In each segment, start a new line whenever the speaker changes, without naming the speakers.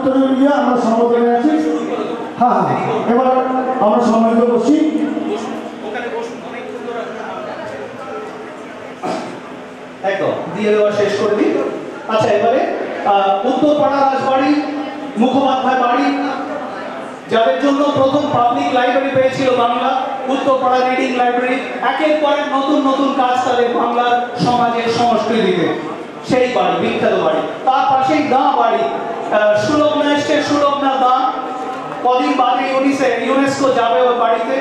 উত্তরে গিয়ে আমরা সম্বোধনে আছি। হ্যাঁ এবার আমরা সম্মানিত বসি।
একদম দিয়ে দেওয়া শেষ করে দিই। আচ্ছা এবারে উত্তরপাড়া রাজবাড়ি মুখোপাধ্যায় বাড়ি, যাদের জন্য প্রথম পাবলিক লাইব্রেরি পেয়েছিল বাংলা, উত্তরপাড়া রিডিং লাইব্রেরি, একের পর এক নতুন নতুন কাজ তাদের বাংলার সমাজের সংস্কৃতিতে, সেই বাড়ি বিখ্যাত বাড়ি। তার পাশেই দাঁ বাড়ি, সুলগ্না এসছে, সুলগ্না দাঁ, কদিন বাদে ইউনেস্কো যাবে ওই বাড়িতে,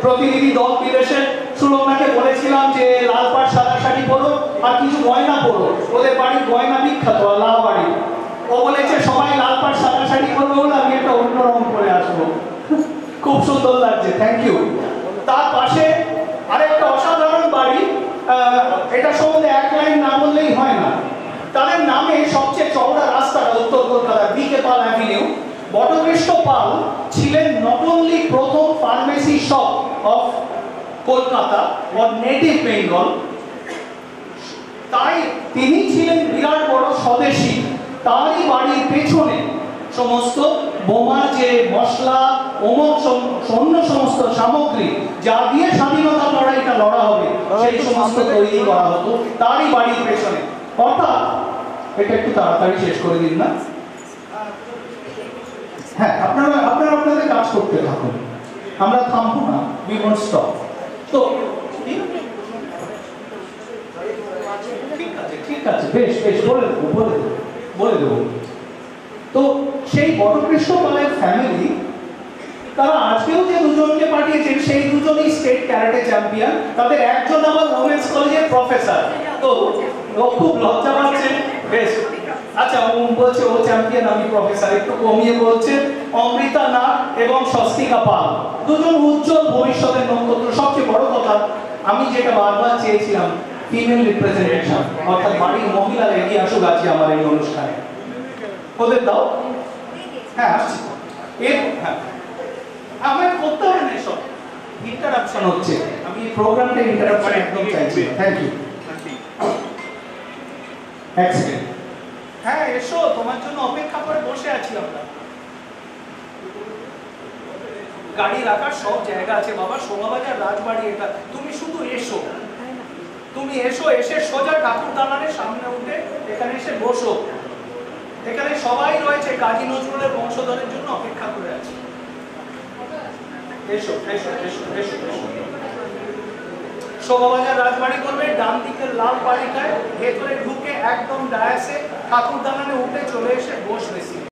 প্রতিনিধি দল বিদেশে। সুলগ্নাকে বলেছিলাম যে লাল পাড় সাদা শাড়ি পরো আর কিছু গয়না পরো, ওদের বাড়ির গয়না বিখ্যাত লাল বাড়ি। ও বলেছে সবাই লাল পাড় সাদা শাড়ি পরবে বলে আমি একটা অন্য রং পরে আসবো। খুব সুন্দর লাগছে, থ্যাংক ইউ। তার পাশে আরেকটা অসাধারণ বাড়ি, এটা সম্বন্ধে এক লাইন না বললেই হয় না। তাদের নামে সবচেয়ে চওড়া রাস্তাটা উত্তর কলকাতা বি.কে. পাল অ্যাভিনিউ। বটকৃষ্ণ পাল ছিলেন নট অনলি প্রথম pharmacy shop of Kolkata or native Bengal, তাই তিনি ছিলেন বিরাট বড় স্বদেশী। তারই বাড়ির পেছনে সমস্ত বোমার যে মশলা, অন্য সমস্ত সামগ্রী যা দিয়ে স্বাধীনতা লড়াইটা লড়া হবে সেই সমস্ত তৈরি করা হতো তারই বাড়ির পেছনে। অর্থাৎ এটা একটু তাড়াতাড়ি শেষ করে দিন না। হ্যাঁ আপনারা আপনাদের কাজ করতে থাকুন, আমরা থামবো না, উই ওয়ন্ট স্টপ। তো ঠিক আছে বেশ বেশ বলে দেবো। তো সেই বটকৃষ্ণ পালের ফ্যামিলি, তারা আজকেও যে দুজনকে পাঠিয়েছেন সেই দুজনই স্টেট ক্যারাটে চ্যাম্পিয়ন। তাদের একজন আবার ওমেন্স কলেজের প্রফেসর। তো ও খুব লজ্জা পাচ্ছে। বেশ আচ্ছা, ও বলছে ও চ্যাম্পিয়ন আমি প্রফেসর, একটু কমিয়ে বলছে। অমৃতা নাথ এবং স্বস্তিকা পাল দুজন উজ্জ্বল ভবিষ্যতের নক্ষত্র। সবচেয়ে বড় কথা, আমি যেটা বারবার চেয়েছিলাম, ফিমেল রিপ্রেজেন্টেশন, অর্থাৎ বাড়ির মহিলারা এগিয়ে আসুক আজকে আমার এই অনুষ্ঠানে। ওদের দাও। হ্যাঁ আসছি। হ্যাঁ আমার করতে হবে না, এসব ইন্টারাপশন হচ্ছে, আমি প্রোগ্রামটা ইন্টারাপশন একদম চাইছি। Thank you. এক্সেলেন্ট। হ্যাঁ এসো, তোমার জন্য অপেক্ষা করে বসে আছি আমরা। গাড়ি রাখার সব জায়গা আছে বাবা, শোভাবাজার রাজবাড়ি এটা। তুমি শুধু এসো, তুমি এসো, এসে সোজা ঠাকুর দালানের সামনে উঠে এখানে এসে বসো। এখানে সবাই রয়েছে, কাজী নজরুলের বংশধরের জন্য অপেক্ষা করে আছে। এসো এসো এসো এসো। শোভাবাজার রাজবাড়ি করবে, ডান দিকের লাল বাড়িটায় ভেতরে ঢুকে একদম ডায়াসে ঠাকুর দালানে উঠে চলে এসে বসবে।